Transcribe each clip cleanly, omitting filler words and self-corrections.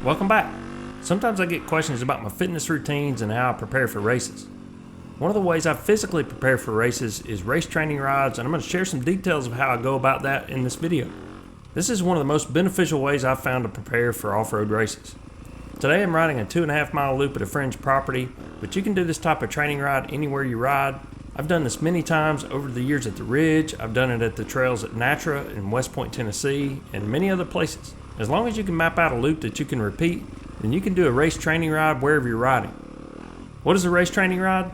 Welcome back. Sometimes I get questions about my fitness routines and how I prepare for races. One of the ways I physically prepare for races is race training rides, and I'm going to share some details of how I go about that in this video. This is one of the most beneficial ways I've found to prepare for off-road races. Today I'm riding a 2.5 mile loop at a friend's property, but you can do this type of training ride anywhere you ride. I've done this many times over the years at the Ridge. I've done it at the trails at Natra in West Point, Tennessee, and many other places. As long as you can map out a loop that you can repeat, then you can do a race training ride wherever you're riding. What is a race training ride?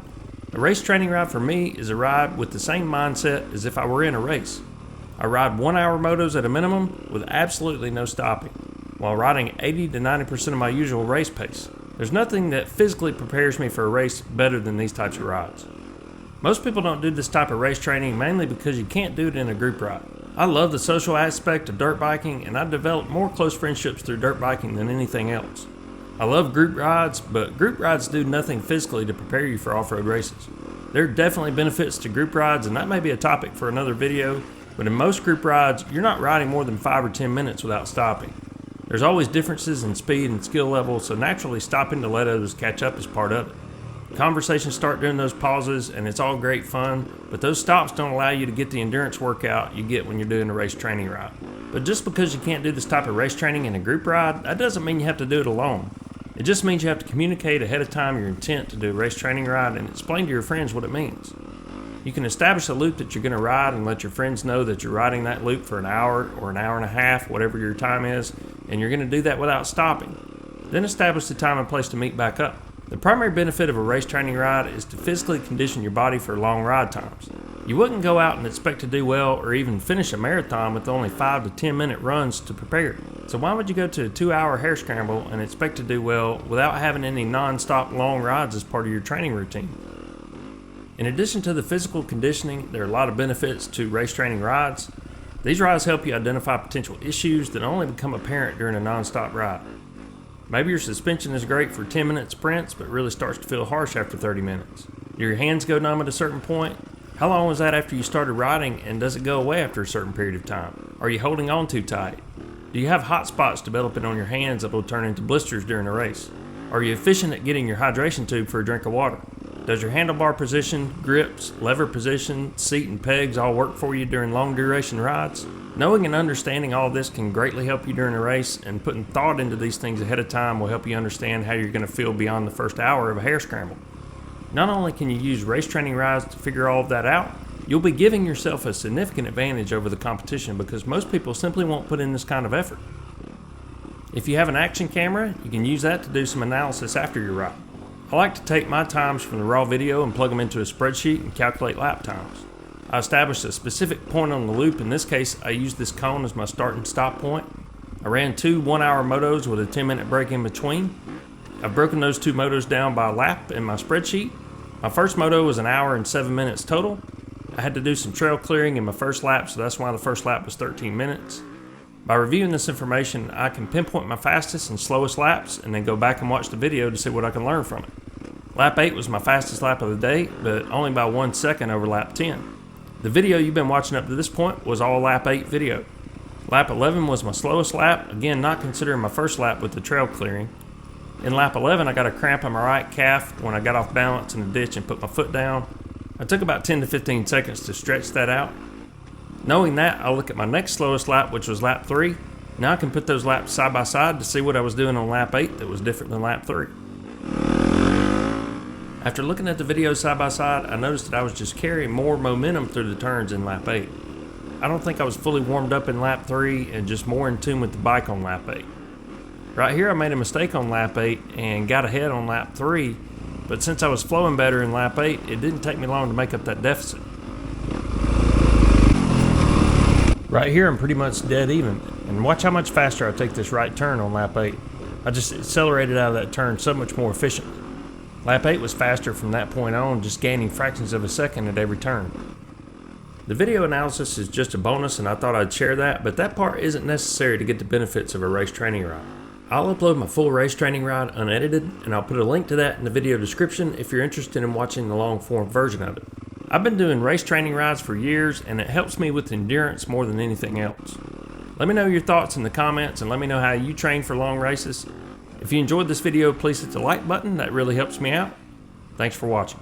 A race training ride for me is a ride with the same mindset as if I were in a race. I ride 1 hour motos at a minimum with absolutely no stopping, while riding 80 to 90% of my usual race pace. There's nothing that physically prepares me for a race better than these types of rides. Most people don't do this type of race training mainly because you can't do it in a group ride. I love the social aspect of dirt biking, and I've developed more close friendships through dirt biking than anything else. I love group rides, but group rides do nothing physically to prepare you for off-road races. There are definitely benefits to group rides, and that may be a topic for another video, but in most group rides, you're not riding more than 5 or 10 minutes without stopping. There's always differences in speed and skill level, so naturally stopping to let others catch up is part of it. Conversations start during those pauses, and it's all great fun, but those stops don't allow you to get the endurance workout you get when you're doing a race training ride. But just because you can't do this type of race training in a group ride, that doesn't mean you have to do it alone. It just means you have to communicate ahead of time your intent to do a race training ride and explain to your friends what it means. You can establish a loop that you're going to ride and let your friends know that you're riding that loop for an hour or an hour and a half, whatever your time is, and you're going to do that without stopping. Then establish the time and place to meet back up. The primary benefit of a race training ride is to physically condition your body for long ride times. You wouldn't go out and expect to do well or even finish a marathon with only 5 to 10 minute runs to prepare. So why would you go to a 2-hour hare scramble and expect to do well without having any non-stop long rides as part of your training routine? In addition to the physical conditioning, there are a lot of benefits to race training rides. These rides help you identify potential issues that only become apparent during a non-stop ride. Maybe your suspension is great for 10-minute sprints, but really starts to feel harsh after 30 minutes. Do your hands go numb at a certain point? How long was that after you started riding, and does it go away after a certain period of time? Are you holding on too tight? Do you have hot spots developing on your hands that will turn into blisters during a race? Are you efficient at getting your hydration tube for a drink of water? Does your handlebar position, grips, lever position, seat and pegs all work for you during long duration rides? Knowing and understanding all this can greatly help you during a race, and putting thought into these things ahead of time will help you understand how you're going to feel beyond the first hour of a hare scramble. Not only can you use race training rides to figure all of that out, you'll be giving yourself a significant advantage over the competition because most people simply won't put in this kind of effort. If you have an action camera, you can use that to do some analysis after your ride. I like to take my times from the raw video and plug them into a spreadsheet and calculate lap times. I established a specific point on the loop. In this case, I used this cone as my start and stop point. I ran 2 1-hour motos with a 10-minute break in between. I've broken those 2 motos down by lap in my spreadsheet. My first moto was 1 hour and 7 minutes total. I had to do some trail clearing in my first lap, so that's why the first lap was 13 minutes. By reviewing this information, I can pinpoint my fastest and slowest laps and then go back and watch the video to see what I can learn from it. Lap 8 was my fastest lap of the day, but only by 1 second over lap 10. The video you've been watching up to this point was all lap 8 video. Lap 11 was my slowest lap, again not considering my first lap with the trail clearing. In lap 11 I got a cramp in my right calf when I got off balance in the ditch and put my foot down. I took about 10 to 15 seconds to stretch that out. Knowing that, I'll look at my next slowest lap, which was lap 3. Now I can put those laps side by side to see what I was doing on lap 8 that was different than lap 3. After looking at the videos side by side, I noticed that I was just carrying more momentum through the turns in lap 8. I don't think I was fully warmed up in lap 3 and just more in tune with the bike on lap 8. Right here I made a mistake on lap 8 and got ahead on lap 3, but since I was flowing better in lap 8, it didn't take me long to make up that deficit. Right here I'm pretty much dead even, and watch how much faster I take this right turn on lap 8. I just accelerated out of that turn so much more efficiently. Lap 8 was faster from that point on, just gaining fractions of a second at every turn. The video analysis is just a bonus, and I thought I'd share that, but that part isn't necessary to get the benefits of a race training ride. I'll upload my full race training ride unedited, and I'll put a link to that in the video description if you're interested in watching the long form version of it. I've been doing race training rides for years, and it helps me with endurance more than anything else. Let me know your thoughts in the comments, and let me know how you train for long races. If you enjoyed this video, please hit the like button. That really helps me out. Thanks for watching.